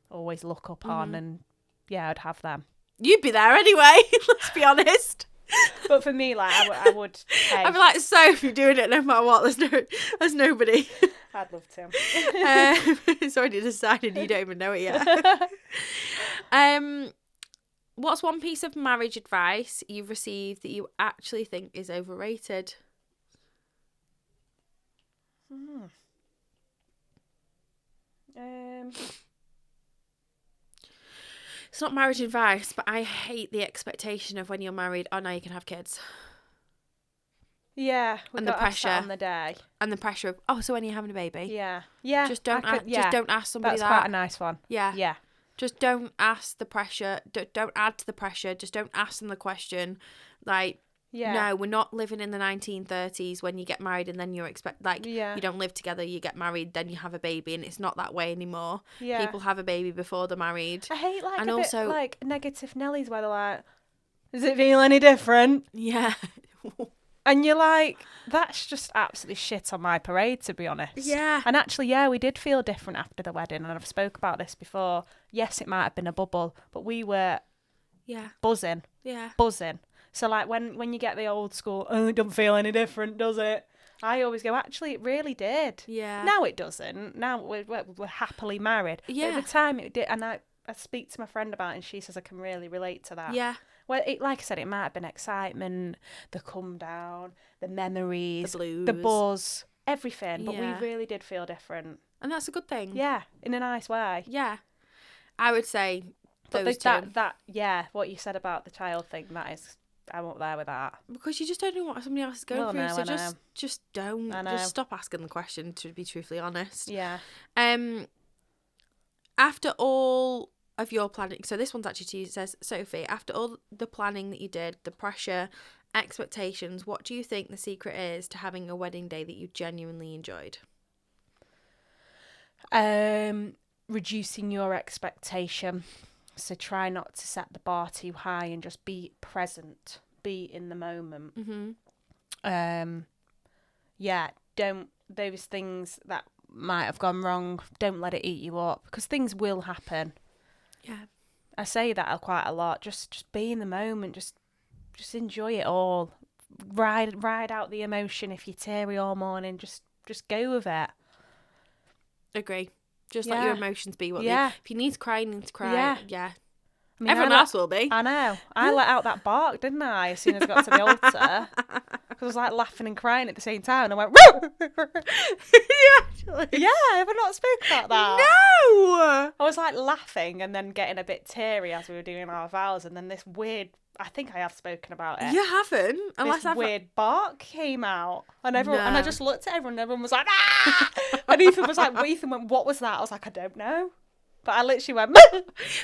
always look up on, and yeah, I'd have them. You'd be there anyway. Let's be honest. But for me, like, I would pay. I'd be like, so if you're doing it no matter what, there's nobody. I'd love to. It's already decided, you don't even know it yet. What's one piece of marriage advice you've received that you actually think is overrated? It's not marriage advice, but I hate the expectation of when you're married, oh, now you can have kids. Yeah, and the pressure on the day, and the pressure of, oh, so when are you having a baby? Yeah. Just don't ask somebody That's that. quite a nice one. Yeah. Just don't ask the pressure. Don't add to the pressure. Just don't ask them the question. Like, no, we're not living in the 1930s when you get married and then you don't live together, you get married, then you have a baby, and it's not that way anymore. Yeah. People have a baby before they're married. I hate bit like negative Nellies where they're like, does it feel any different? Yeah. And you're like, that's just absolutely shit on my parade, to be honest. Yeah. And actually, we did feel different after the wedding, and I've spoke about this before. Yes, it might have been a bubble, but we were buzzing. Yeah. Buzzing. So, like, when you get the old school, oh, it doesn't feel any different, does it? I always go, actually, it really did. Yeah. Now it doesn't. Now we're happily married. Yeah. But at the time, it did. And I speak to my friend about it, and she says I can really relate to that. Yeah. Well, like I said, it might have been excitement, the come down, the memories, the blues, the buzz, everything. But we really did feel different. And that's a good thing. Yeah, in a nice way. Yeah. I would say those two. What you said about the child thing, that is... I'm up there with that. Because you just don't know what somebody else is going through. So just don't. Just stop asking the question, to be truthfully honest. Yeah. After all of your planning, so this one's actually to you, it says, Sophie, after all the planning that you did, the pressure, expectations, what do you think the secret is to having a wedding day that you genuinely enjoyed? Reducing your expectation. So try not to set the bar too high and just be present, be in the moment. Yeah, don't, those things that might have gone wrong, don't let it eat you up, because things will happen. Yeah. I say that quite a lot. Just be in the moment. Just enjoy it all. Ride out the emotion. If you're teary all morning, just go with it. Agree. Just let your emotions be what they. If you need to cry, you need to cry. Yeah. I mean, everyone else will be. I know. I let out that bark, didn't I? As soon as I got to the altar, because I was like laughing and crying at the same time, and I went, "Woo!" Actually. Yeah, have I not spoke about that? No. I was like laughing and then getting a bit teary as we were doing our vows, and then this weird. I think I have spoken about it. You haven't, unless this I've weird bark came out, and everyone and I just looked at everyone, and everyone was like, "Ah!" And Ethan went, "What was that?" I was like, "I don't know." But I literally went,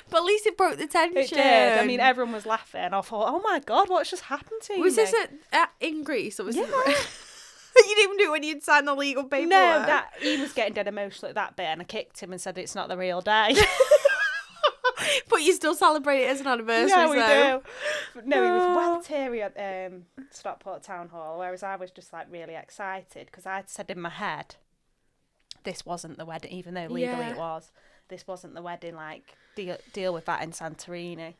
but at least it broke the tension. It did. I mean, everyone was laughing. I thought, oh my God, what's just happened to you? Was this in Greece? Or was it... You didn't even do it when you'd signed the legal paperwork? No, he was getting dead emotional at that bit, and I kicked him and said it's not the real day. But you still celebrate it as an anniversary, Yeah, we do. But no, he was well teary at Stockport Town Hall, whereas I was just like really excited because I'd said in my head, this wasn't the wedding, even though legally it was. This wasn't the wedding, like, deal with that in Santorini.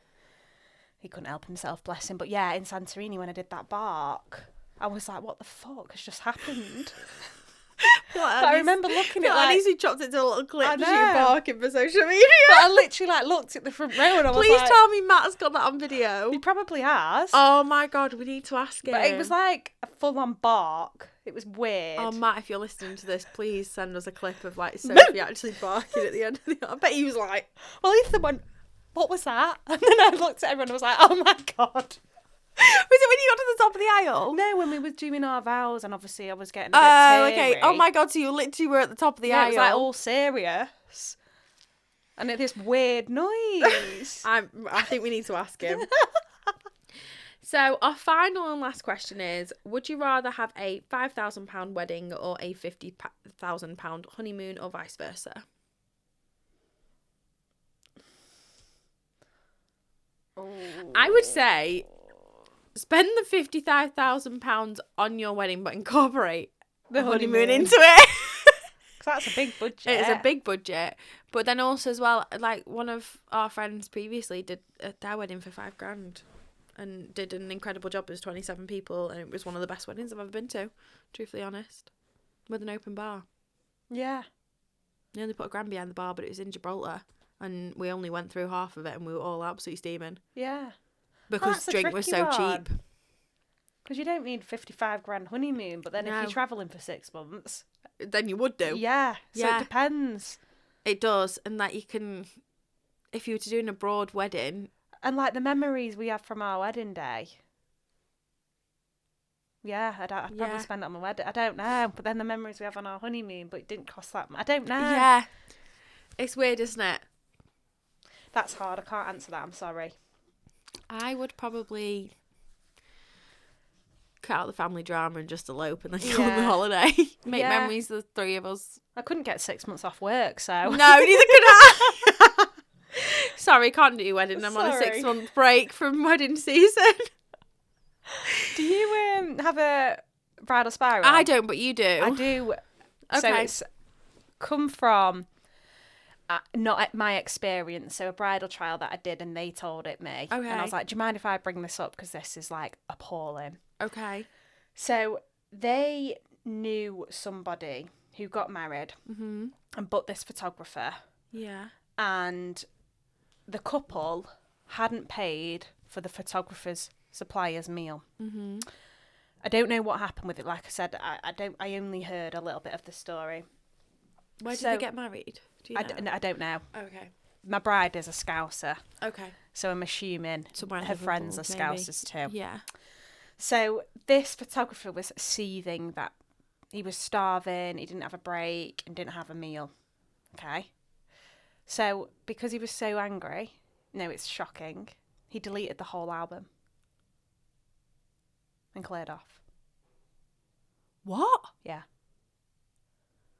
He couldn't help himself, bless him. But yeah, in Santorini, when I did that bark, I was like, what the fuck has just happened? But I remember looking at at least we chopped it to a little clip as you barking for social media. But I literally looked at the front row and I was Please tell me Matt's got that on video. He probably has. Oh my God, we need to ask him. But it was like a full-on bark. It was weird. Oh, Matt, if you're listening to this, please send us a clip of like Sophie actually barking at the end of the... I bet he was like... Well, Ethan went, what was that? And then I looked at everyone and was like, oh my God. Was it when you got to the top of the aisle? No, when we were doing our vows, and obviously I was getting a bit teary. Okay. Oh my God, so you literally were at the top of the aisle. It was like all serious. And it this weird noise. I think we need to ask him. So our final and last question is, would you rather have a £5,000 wedding or a £50,000 honeymoon, or vice versa? I would say spend the £55,000 on your wedding, but incorporate the honeymoon into it. That's a big budget. It is a big budget. But then also as well, like one of our friends previously did their wedding for £5,000 and did an incredible job. It was 27 people and it was one of the best weddings I've ever been to, truthfully honest, with an open bar. Yeah. They only put a grand behind the bar, but it was in Gibraltar and we only went through half of it and we were all absolutely steaming. Yeah. Because drink was so cheap. Because you don't need 55 grand honeymoon, but then if you're travelling for 6 months... Then you would do. Yeah. So it depends. It does. And that you can... If you were to do an abroad wedding... And like the memories we have from our wedding day. Yeah, I'd probably spend it on my wedding. I don't know. But then the memories we have on our honeymoon, but it didn't cost that much. I don't know. Yeah. It's weird, isn't it? That's hard. I can't answer that. I'm sorry. I would probably cut out the family drama and just elope and then go on the holiday. Make memories of the three of us. I couldn't get 6 months off work, so... No, neither could I. Sorry, can't do your wedding. I'm on a 6-month break from wedding season. Do you have a bridal spiral? I don't, but you do. I do. Okay. So it's come from... not my experience, so a bridal trial that I did and they told it me. Okay. And I was like, do you mind if I bring this up? Because this is like appalling. Okay. So they knew somebody who got married and booked this photographer. Yeah. And the couple hadn't paid for the photographer's supplier's meal. Mm-hmm. I don't know what happened with it. Like I said, I only heard a little bit of the story. Where did they get married? Do you know? I don't know. Okay. My bride is a Scouser. Okay. So I'm assuming her friends are Scousers too. Yeah. So this photographer was seething that he was starving, he didn't have a break, and didn't have a meal. Okay. So because he was so angry, no, it's shocking, he deleted the whole album and cleared off. What? Yeah.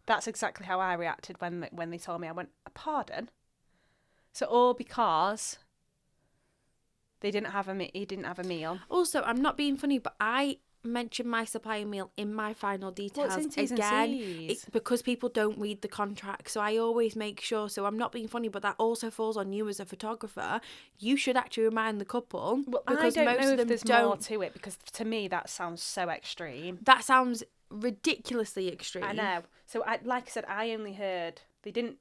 That's exactly how I reacted when they told me. I went, pardon? So all because he didn't have a meal. Also, I'm not being funny, but I mentioned my supplier meal in my final details What's in T's and again. C's? It's because people don't read the contract, so I always make sure. So I'm not being funny, but that also falls on you as a photographer. You should actually remind the couple, Well, because I don't most know of if them there's don't. more to it, because to me that sounds so extreme. That sounds ridiculously extreme. I know. So like I said, I only heard they didn't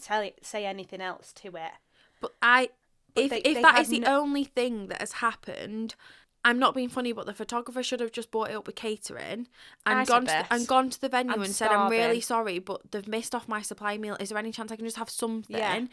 say anything else to it. But But if that is the only thing that has happened, I'm not being funny, but the photographer should have just brought it up with catering and gone to the venue and said, I'm really sorry, but they've missed off my supply meal. Is there any chance I can just have something? Yeah.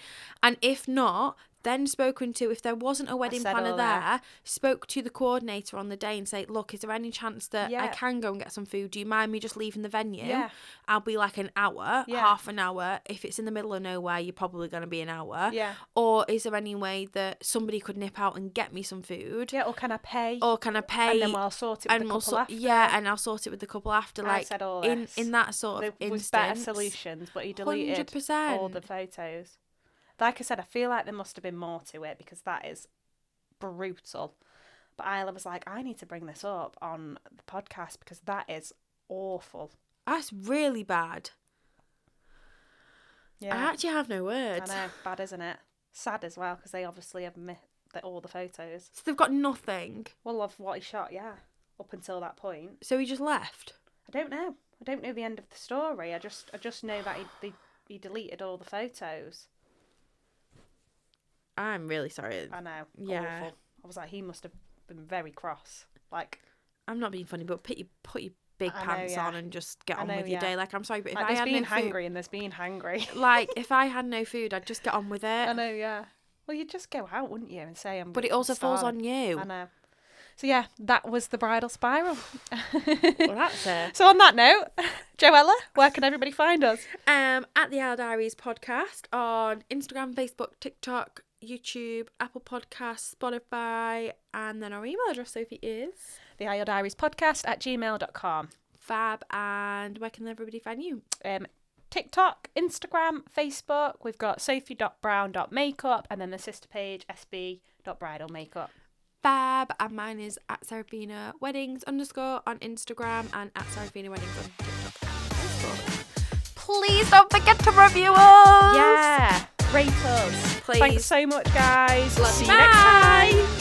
And if not, then spoken to, if there wasn't a wedding planner there, spoke to the coordinator on the day and say, look, is there any chance that I can go and get some food? Do you mind me just leaving the venue? Yeah. I'll be like an hour, half an hour. If it's in the middle of nowhere, you're probably going to be an hour. Yeah. Or is there any way that somebody could nip out and get me some food? Yeah, or can I pay? And then I'll sort it with the couple after. Yeah, and I'll sort it with the couple after. Like, I said all in this. that sort of There was instance. better solutions, but he deleted 100%. all the photos. Like I said, I feel like there must have been more to it, because that is brutal. But Isla was like, I need to bring this up on the podcast because that is awful. That's really bad. Yeah. I actually have no words. I know, bad, isn't it? Sad as well, because they obviously have missed all the photos. So they've got nothing. Well, of what he shot, yeah, up until that point. So he just left. I don't know. I don't know the end of the story. I just know that he deleted all the photos. I'm really sorry. I know. Yeah. Awful. I was like, he must have been very cross. Like, I'm not being funny, but put your big pants on and just get on with your day. Like, I'm sorry, but if like, I had no food, there's being hangry. like, if I had no food, I'd just get on with it. I know, yeah. Well, you'd just go out, wouldn't you, and say I'm. But it also falls on you. I know. So yeah, that was the bridal spiral. Well, that's it. So on that note, Joella, where can everybody find us? At the Aisle Diaries Podcast on Instagram, Facebook, TikTok, YouTube, Apple Podcasts, Spotify, and then our email address, Sophie, is The Aisle Diaries Podcast @gmail.com. Fab. And where can everybody find you? TikTok, Instagram, Facebook. We've got sophie.brown.makeup, and then the sister page, sb.bridalmakeup. Fab. And mine is @Seraphina Weddings _ on Instagram and @Seraphina Weddings on TikTok and Facebook. Please don't forget to review us. Yeah. Rate us. Please. Thanks so much, guys. Love See you. you next time. Bye.